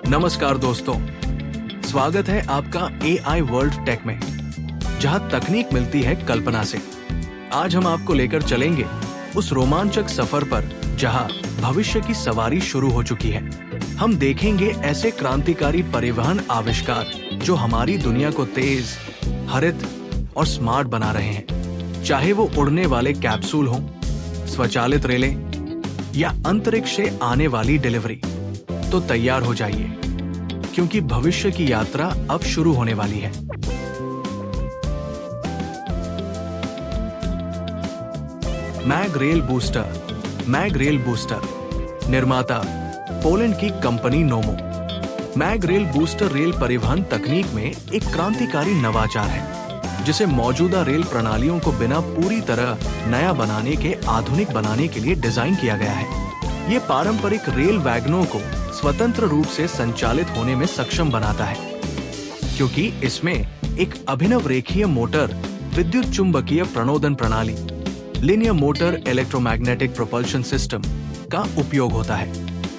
नमस्कार दोस्तों, स्वागत है आपका AI वर्ल्ड टेक में, जहां तकनीक मिलती है कल्पना से। आज हम आपको लेकर चलेंगे उस रोमांचक सफर पर जहां भविष्य की सवारी शुरू हो चुकी है। हम देखेंगे ऐसे क्रांतिकारी परिवहन आविष्कार जो हमारी दुनिया को तेज, हरित और स्मार्ट बना रहे हैं। चाहे वो उड़ने वाले कैप्सूल हों, स्वचालित रेलें या अंतरिक्ष से आने वाली डिलीवरी, तो तैयार हो जाइए, क्योंकि भविष्य की यात्रा अब शुरू होने वाली है। मैग रेल बूस्टर निर्माता पोलैंड की कंपनी नोमो। मैग रेल बूस्टर रेल परिवहन तकनीक में एक क्रांतिकारी नवाचार है, जिसे मौजूदा रेल प्रणालियों को बिना पूरी तरह नया बनाने के आधुनिक बनाने के लिए डिजाइन किया गया है। ये पारंपरिक रेल वैगनों को स्वतंत्र रूप से संचालित होने में सक्षम बनाता है, क्योंकि इसमें एक अभिनव रेखीय मोटर विद्युत चुंबकीय प्रणोदन प्रणाली linear motor electromagnetic propulsion system का उपयोग होता है।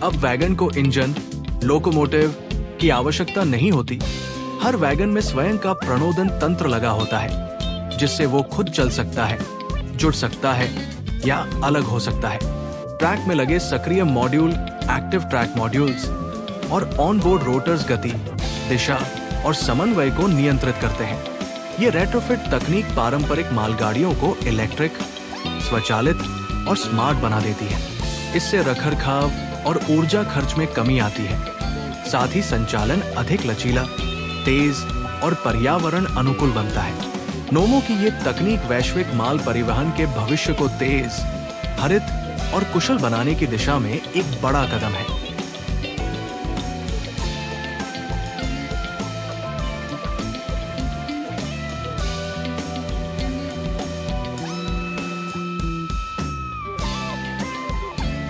अब वैगन को इंजन, लोकोमोटिव की आवश्यकता नहीं होती। हर वैगन में स्वयं का प्रणोदन तंत्र लगा होता है, जिससे वो खुद चल सकता है, जुड़ सकता है या अलग हो सकता है। ट्रैक में लगे सक्रिय मॉड्यूल, एक्टिव ट्रैक मॉड्यूल्स और ऑनबोर्ड रोटर्स गति, दिशा और समन्वय को नियंत्रित करते हैं। ये रेट्रोफिट तकनीक पारंपरिक मालगाड़ियों को इलेक्ट्रिक, स्वचालित और स्मार्ट बना देती है। इससे रखरखाव और ऊर्जा खर्च में कमी आती है। साथ ही संचालन अधिक लचीला, तेज और पर्यावरण अनुकूल बनता है। नोमो की ये तकनीक वैश्विक माल परिवहन के भविष्य को तेज, हरित और कुशल बनाने की दिशा में एक बड़ा कदम है।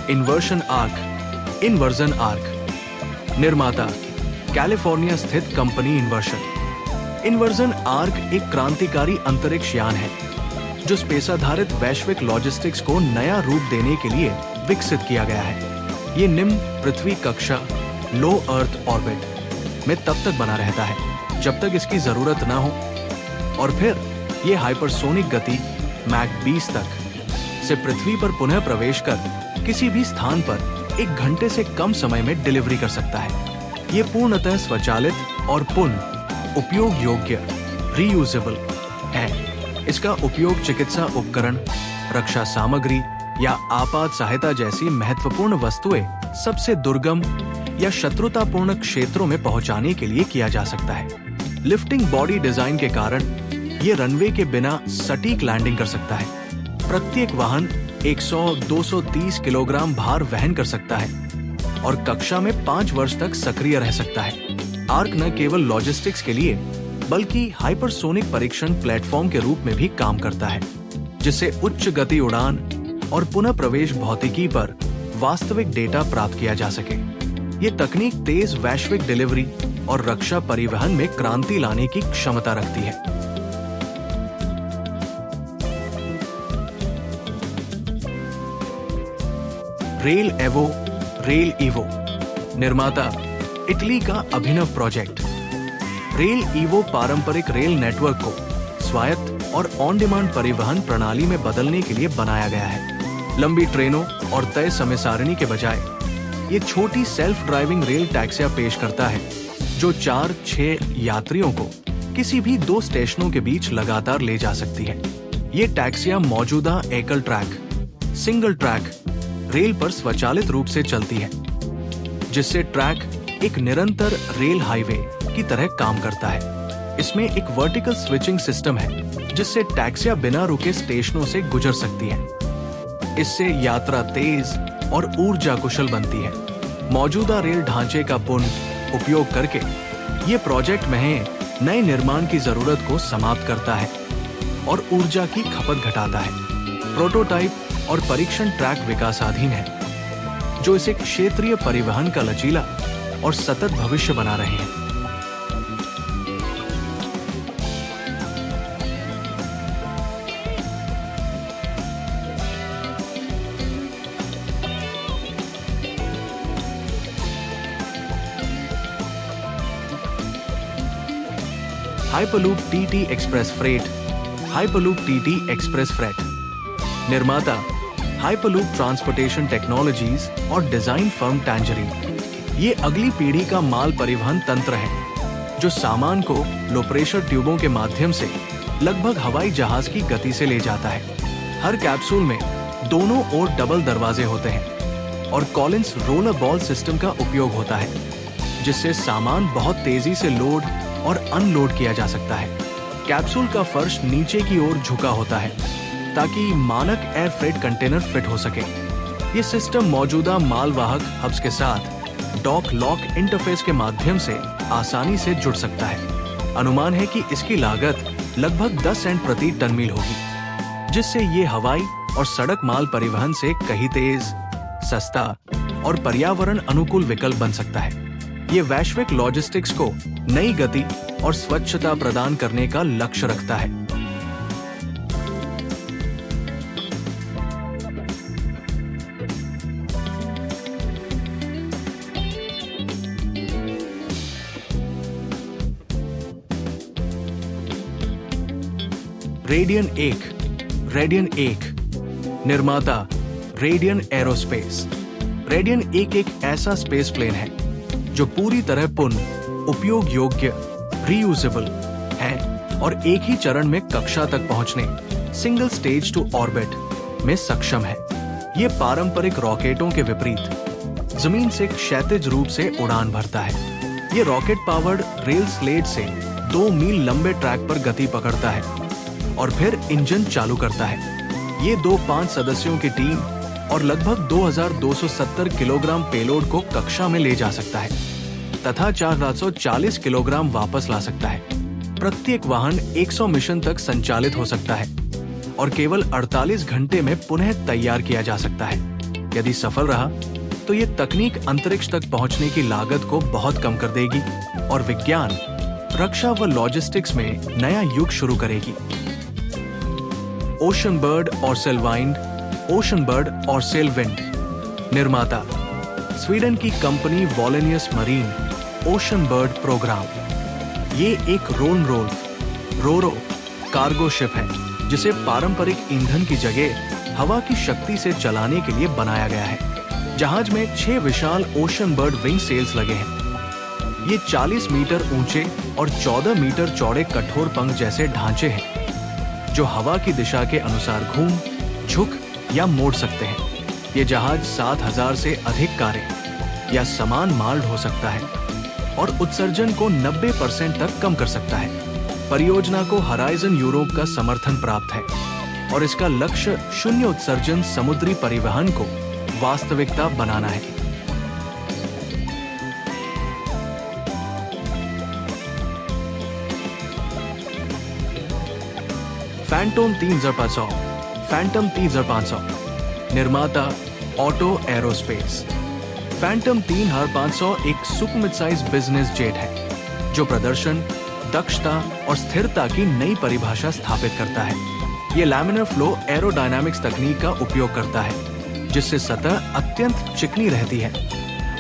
इन्वर्जन आर्क निर्माता कैलिफोर्निया स्थित कंपनी इन्वर्जन आर्क एक क्रांतिकारी अंतरिक्ष यान है, जो स्पेस आधारित वैश्विक लॉजिस्टिक्स को नया रूप देने के लिए विकसित किया गया है। ये निम्न पृथ्वी कक्षा लो अर्थ ऑर्बिट में तब तक बना रहता है जब तक इसकी जरूरत ना हो, और फिर ये हाइपरसोनिक गति मैक 20 तक से पृथ्वी पर पुनः प्रवेश कर किसी भी स्थान पर 1 घंटे से कम समय में डिलीवरी कर सकता है। ये पूर्णतः स्वचालित और पुनः उपयोग योग्य रीयूजेबल है। इसका उपयोग चिकित्सा उपकरण, रक्षा सामग्री या आपात सहायता जैसी महत्वपूर्ण वस्तुएं सबसे दुर्गम या शत्रुतापूर्ण क्षेत्रों में पहुंचाने के लिए किया जा सकता है। लिफ्टिंग बॉडी डिजाइन के कारण ये रनवे के बिना सटीक लैंडिंग कर सकता है। प्रत्येक वाहन 100-230 किलोग्राम भार वहन कर सकता है और कक्षा में 5 वर्ष तक सक्रिय रह सकता है। आर्क न केवल लॉजिस्टिक्स के लिए बल्कि हाइपरसोनिक परीक्षण प्लेटफॉर्म के रूप में भी काम करता है, जिससे उच्च गति उड़ान और पुनः प्रवेश भौतिकी पर वास्तविक डेटा प्राप्त किया जा सके। ये तकनीक तेज वैश्विक डिलीवरी और रक्षा परिवहन में क्रांति लाने की क्षमता रखती है। रेल ईवो निर्माता इटली का अभिनव प्रोजेक्ट। रेल ईवो पारंपरिक रेल नेटवर्क को स्वायत्त और ऑन डिमांड परिवहन प्रणाली में बदलने के लिए बनाया गया है। लंबी ट्रेनों और तय समय सारणी के बजाय ये छोटी सेल्फ ड्राइविंग रेल टैक्सियां पेश करता है, जो 4-6 यात्रियों को किसी भी 2 स्टेशनों के बीच लगातार ले जा सकती है। ये टैक्सियां मौजूदा एकल ट्रैक, सिंगल ट्रैक रेल पर स्वचालित रूप से चलती है, जिससे ट्रैक एक निरंतर रेल हाईवे की तरह काम करता है। इसमें एक वर्टिकल स्विचिंग सिस्टम है, जिससे टैक्सियां बिना रुके स्टेशनों से गुजर सकती हैं। इससे यात्रा तेज और ऊर्जा कुशल बनती है। मौजूदा रेल ढांचे का पुनः उपयोग करके ये प्रोजेक्ट महज नए निर्माण की जरूरत को समाप्त करता है और ऊर्जा की खपत घटाता है। प्रोटोटाइप और परीक्षण ट्रैक विकासाधीन है, जो इसे क्षेत्रीय परिवहन का लचीला और सतत भविष्य बना रहे हैं। Hyperloop TT express freight, hyperloop TT express freight. निर्माता हाइपरलूप ट्रांसपोर्टेशन टेक्नोलॉजीज और डिजाइन फर्म टैंजरीन। ये अगली पीढ़ी का माल परिवहन तंत्र है जो सामान को लो प्रेशर ट्यूबों के माध्यम से लगभग हवाई जहाज की गति से ले जाता है। हर कैप्सूल में दोनों ओर डबल दरवाजे होते हैं और कॉलिंस रोलर बॉल सिस्टम का उपयोग होता है, जिससे सामान बहुत तेजी से लोड और अनलोड किया जा सकता है। कैप्सूल का फर्श नीचे की ओर झुका होता है ताकि मानक एयर फ्रेट कंटेनर फिट हो सके। ये सिस्टम मौजूदा मालवाहक हब्स के साथ डॉक लॉक इंटरफेस के माध्यम से आसानी से जुड़ सकता है। अनुमान है कि इसकी लागत लगभग 10 सेंट प्रति टन मील होगी, जिससे ये हवाई और सड़क माल परिवहन से कहीं तेज, सस्ता और पर्यावरण अनुकूल विकल्प बन सकता है। ये वैश्विक लॉजिस्टिक्स को नई गति और स्वच्छता प्रदान करने का लक्ष्य रखता है। रेडियन 1 निर्माता रेडियन एरोस्पेस। रेडियन 1 एक ऐसा स्पेस प्लेन है जो पूरी तरह पुनः उपयोग योग्य, रीयूजेबल है और एक ही चरण में कक्षा तक पहुंचने, सिंगल स्टेज टू ऑर्बिट में सक्षम है। ये पारंपरिक रॉकेटों के विपरीत जमीन से क्षैतिज रूप से उड़ान भरता है। ये रॉकेट पावर्ड रेल स्लेट से 2 मील लंबे ट्रैक पर गति पकड़ता है और फिर इंजन चालू करता है। ये 5 सदस्यों की टीम और लगभग 2270 किलोग्राम पेलोड को कक्षा में ले जा सकता है तथा 440 किलोग्राम वापस ला सकता है। प्रत्येक वाहन 100 मिशन तक संचालित हो सकता है और केवल 48 घंटे में पुनः तैयार किया जा सकता है। यदि सफल रहा तो ये तकनीक अंतरिक्ष तक पहुंचने की लागत को बहुत कम कर देगी और विज्ञान, रक्षा व लॉजिस्टिक्स में नया युग शुरू करेगी। ओशन बर्ड और सेलवाइंड, ओशन बर्ड और सेलविंड। निर्माता स्वीडन की कंपनी Wallenius Marine. Oceanbird program. ये एक रोरो कार्गो शिप है जिसे पारंपरिक ईंधन की जगह हवा की शक्ति से चलाने के लिए बनाया गया है। जहाज में 6 विशाल ओशन बर्ड विंग सेल्स लगे हैं। ये 40 मीटर ऊंचे और 14 मीटर चौड़े कठोर पंख जैसे ढांचे हैं जो हवा की दिशा के अनुसार घूम, झुक या मोड़ सकते हैं। ये जहाज 7000 से अधिक कारें या सामान माल ढो सकता है और उत्सर्जन को 90% तक कम कर सकता है। परियोजना को हराइजन यूरोप का समर्थन प्राप्त है और इसका लक्ष्य शून्य उत्सर्जन समुद्री परिवहन को वास्तविकता बनाना है। फैंटम 3500। निर्माता ऑटो एरोस्पेस। फैंटम 3500 एक super mid size business jet है जो प्रदर्शन, दक्षता और स्थिरता की नई परिभाषा स्थापित करता है। ये लैमिनर फ्लो एरोडायनामिक्स तकनीक का उपयोग करता है जिससे सतह अत्यंत चिकनी रहती है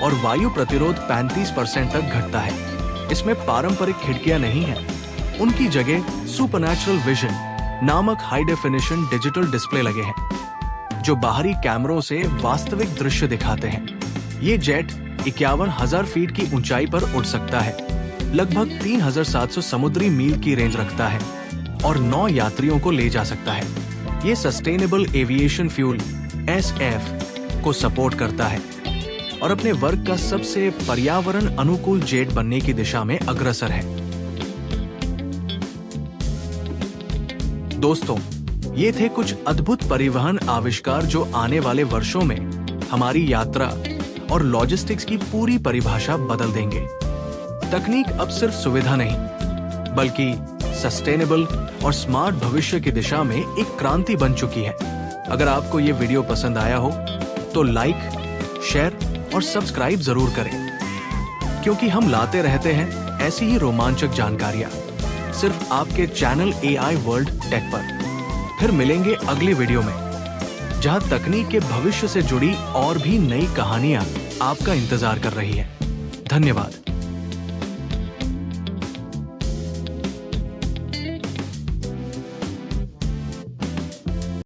और वायु प्रतिरोध 35% तक घटता है। इसमें पारंपरिक खिड़कियां नहीं हैं। उनकी जगह सुपरनैचुरल विजन नामक हाई डेफिनेशन डिजिटल डिस्प्ले लगे हैं जो बाहरी कैमरों से वास्तविक दृश्य दिखाते हैं। ये जेट 51,000 फीट की ऊंचाई पर उड़ सकता है, लगभग 3,700 समुद्री मील की रेंज रखता है और 9 यात्रियों को ले जा सकता है। ये सस्टेनेबल एविएशन फ्यूल SF को सपोर्ट करता है और अपने वर्ग का सबसे पर्यावरण अनुकूल जेट बनने की दिशा में अग्रसर है। दोस्तों, ये थे कुछ अद्भुत परिवहन आविष्कार जो आने वाले वर्षों में हमारी यात्रा और लॉजिस्टिक्स की पूरी परिभाषा बदल देंगे। तकनीक अब सिर्फ सुविधा नहीं, बल्कि सस्टेनेबल और स्मार्ट भविष्य की दिशा में एक क्रांति बन चुकी है। अगर आपको ये वीडियो पसंद आया हो तो लाइक, शेयर और सब्सक्राइब जरूर करें, क्योंकि हम लाते रहते हैं ऐसी ही रोमांचक जानकारियां सिर्फ आपके चैनल AI वर्ल्ड टेक पर। फिर मिलेंगे अगले वीडियो में, जहां तकनीक के भविष्य से जुड़ी और भी नई कहानियां आपका इंतजार कर रही है। धन्यवाद।